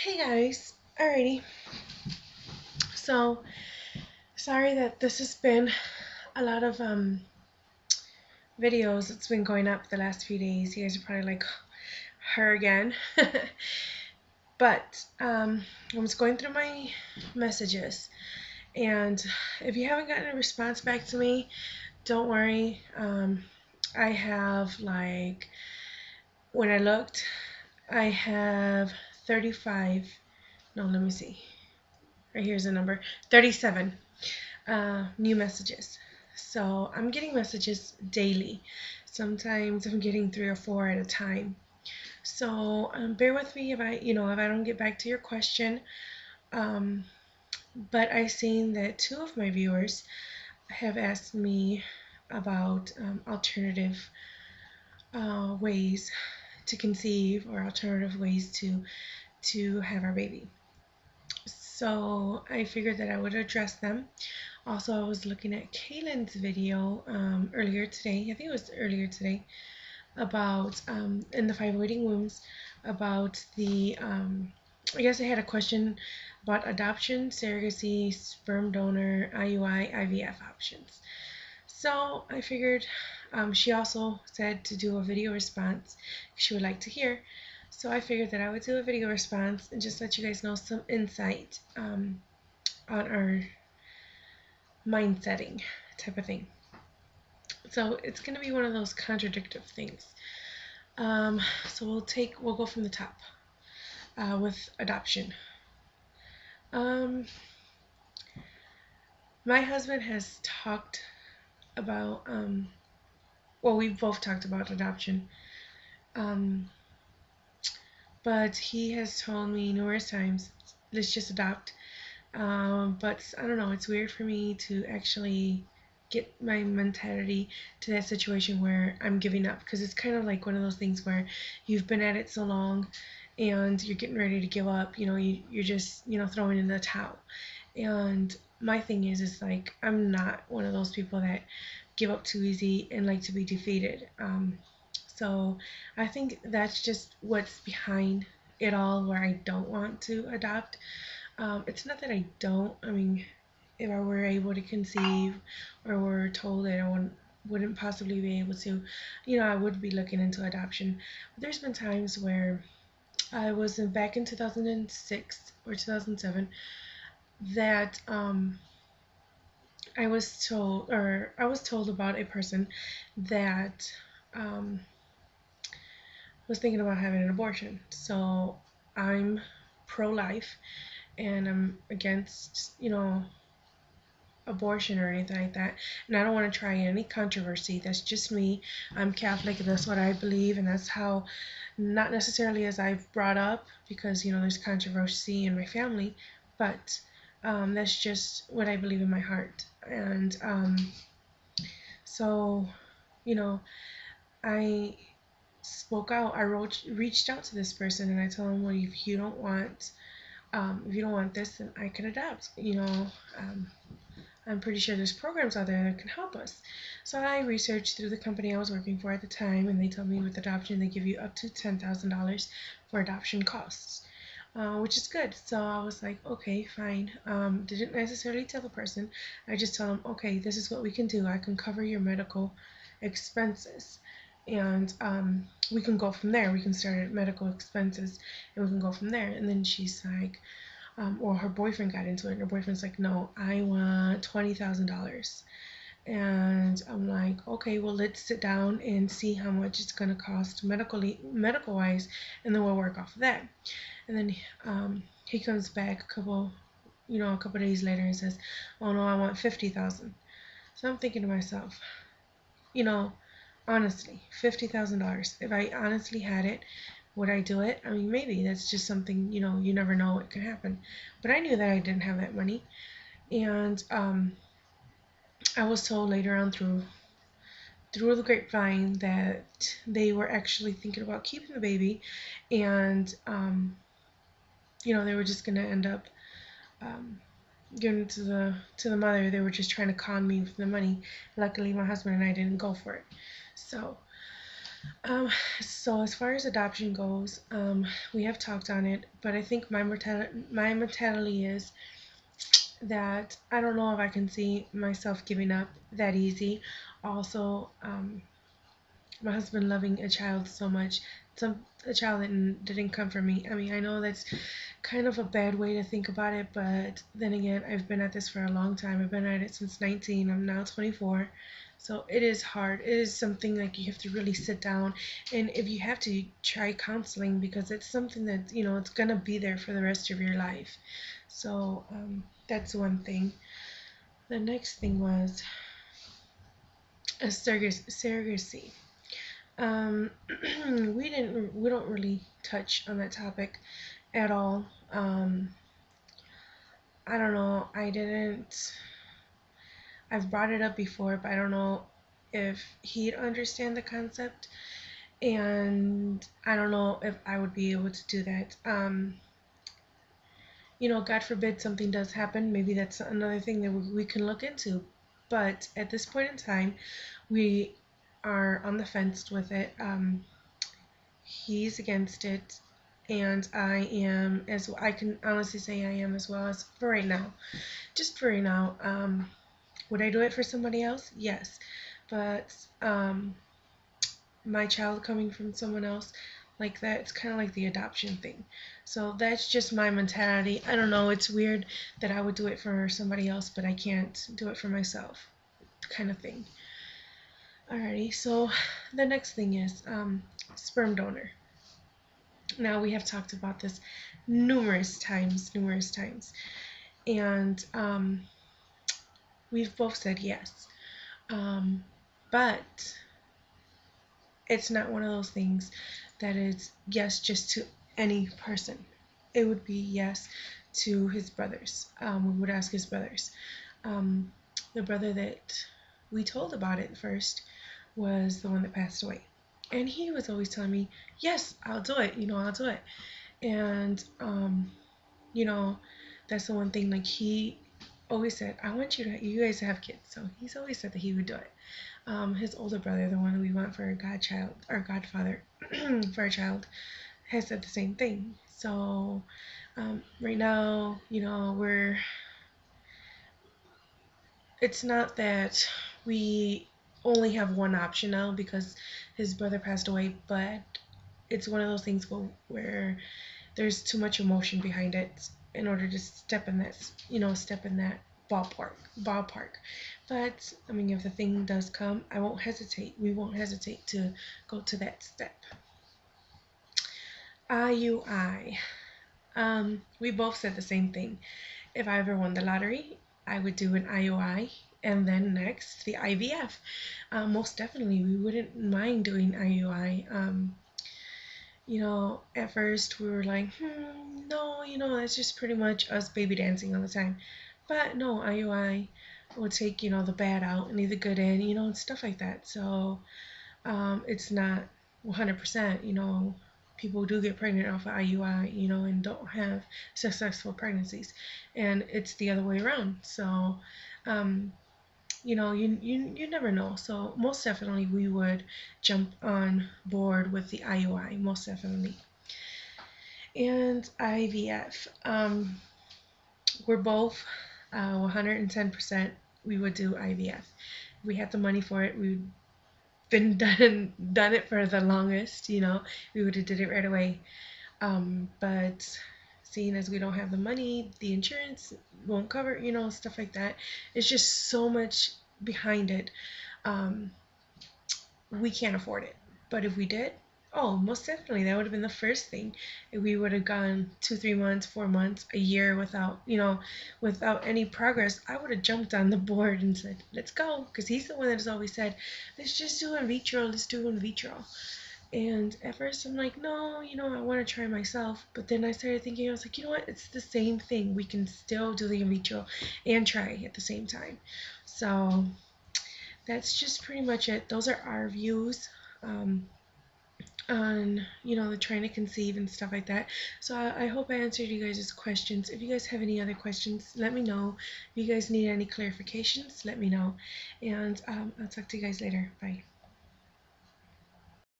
Hey guys, alrighty. So sorry that this has been a lot of videos that's been going up the last few days. You guys are probably like her again. But I was going through my messages, and if you haven't gotten a response back to me, don't worry. I have when I looked, I have 35. No, let me see. Right here's the number 37 new messages. So I'm getting messages daily. Sometimes I'm getting 3 or 4 at a time. So bear with me if I don't get back to your question. Um, but I seen that 2 of my viewers have asked me about alternative ways to conceive or alternative ways to have our baby. So I figured that I would address them. Also, I was looking at Kaylin's video earlier today. I think it was earlier today about in the 5 waiting rooms about the I guess I had a question about adoption, surrogacy, sperm donor, IUI, IVF options. So I figured she also said to do a video response she would like to hear. So I figured that I would do a video response and just let you guys know some insight on our mind setting type of thing. So it's going to be one of those contradictory things. So we'll go from the top with adoption. My husband has talked about, well, we've both talked about adoption, but he has told me numerous times, let's just adopt. But I don't know, it's weird for me to actually get my mentality to that situation where I'm giving up, because it's kind of like one of those things where you've been at it so long and you're getting ready to give up, you're just, throwing in the towel. And my thing is like, I'm not one of those people that give up too easy and like to be defeated. So I think that's just what's behind it all, where I don't want to adopt. It's not that I don't. I mean, if I were able to conceive or were told that wouldn't possibly be able to, I would be looking into adoption. But there's been times where I was back in 2006 or 2007 that I was told about a person that was thinking about having an abortion. So I'm pro-life and I'm against, abortion or anything like that. And I don't want to try any controversy. That's just me. I'm Catholic and that's what I believe, and that's how, not necessarily as I've brought up, because there's controversy in my family, but that's just what I believe in my heart. And so, you know, I spoke out. Reached out to this person, and I told him, well, if you don't want this, then I can adopt. I'm pretty sure there's programs out there that can help us. So I researched through the company I was working for at the time, and they told me with adoption they give you up to $10,000 for adoption costs, which is good. So I was like, okay, fine. Didn't necessarily tell the person. I just told them, okay, this is what we can do. I can cover your medical expenses, and we can go from there. We can start at medical expenses, and we can go from there. And then she's like, or her boyfriend got into it, and her boyfriend's like, no, I want $20,000. And I'm like, okay, well, let's sit down and see how much it's going to cost medical wise, and then we'll work off of that. And then he comes back a couple days later and says, oh no, I want 50,000. So I'm thinking to myself, honestly, $50,000. If I honestly had it, would I do it? I mean, maybe. That's just something, you never know what could happen. But I knew that I didn't have that money. And I was told later on through the grapevine that they were actually thinking about keeping the baby, and they were just gonna end up giving it to the mother. They were just trying to con me with the money. Luckily, my husband and I didn't go for it. So Um, so as far as adoption goes, we have talked on it, but I think my mentality is that I don't know if I can see myself giving up that easy. Also, my husband loving a child so much, a child that didn't come from me. I mean, I know that's kind of a bad way to think about it, but then again, I've been at this for a long time. I've been at it since 19. I'm now 24. So it is hard. It is something like you have to really sit down, and if you have to, try counseling, because it's something that, it's gonna be there for the rest of your life. So that's one thing. The next thing was a surrogacy. Um, we don't really touch on that topic at all. I don't know. I've brought it up before, but I don't know if he'd understand the concept, and I don't know if I would be able to do that. God forbid something does happen. Maybe that's another thing that we can look into. But at this point in time, we are on the fence with it. He's against it, and I am, as I can honestly say I am as well, as for right now. Just for right now. Would I do it for somebody else? Yes. But my child coming from someone else like that, it's kind of like the adoption thing. So that's just my mentality. I don't know. It's weird that I would do it for somebody else, but I can't do it for myself, kind of thing. Alrighty. So the next thing is sperm donor. Now we have talked about this numerous times, and we've both said yes. But it's not one of those things that is yes just to any person. It would be yes to his brothers. We would ask his brothers. Um, the brother that we told about it first was the one that passed away. And he was always telling me, yes, I'll do it, I'll do it. And, you know, that's the one thing, like, he always said, I want you guys to have kids. So he's always said that he would do it. His older brother, the one we want for a godchild, or godfather for a child, has said the same thing. So right now, it's not that we only have one option now because his brother passed away, but it's one of those things where there's too much emotion behind it in order to step in that ballpark. But I mean, if the thing does come, we won't hesitate to go to that step. IUI. We both said the same thing. If I ever won the lottery, I would do an IUI, and then next the IVF. Most definitely, we wouldn't mind doing IUI. At first we were like, no, that's just pretty much us baby dancing all the time. But no, IUI will take, the bad out and leave the good in, and stuff like that. So it's not 100%, people do get pregnant off of IUI, and don't have successful pregnancies. And it's the other way around. So, you never know. So most definitely we would jump on board with the IUI, most definitely. And IVF, we're both 110%. We would do IVF. If we had the money for it, we'd been done it for the longest. We would have did it right away. But seeing as we don't have the money, the insurance won't cover, stuff like that. It's just so much behind it. We can't afford it. But if we did, oh, most definitely, that would have been the first thing. If we would have gone 2, 3 months, 4 months, a year without any progress, I would have jumped on the board and said, let's go. Because he's the one that has always said, let's just do in vitro, let's do in vitro. And at first I'm like, no, I want to try myself. But then I started thinking, I was like, you know what? It's the same thing. We can still do the in vitro and try at the same time. So that's just pretty much it. Those are our views on, the trying to conceive and stuff like that. So I hope I answered you guys' questions. If you guys have any other questions, let me know. If you guys need any clarifications, let me know. And I'll talk to you guys later. Bye.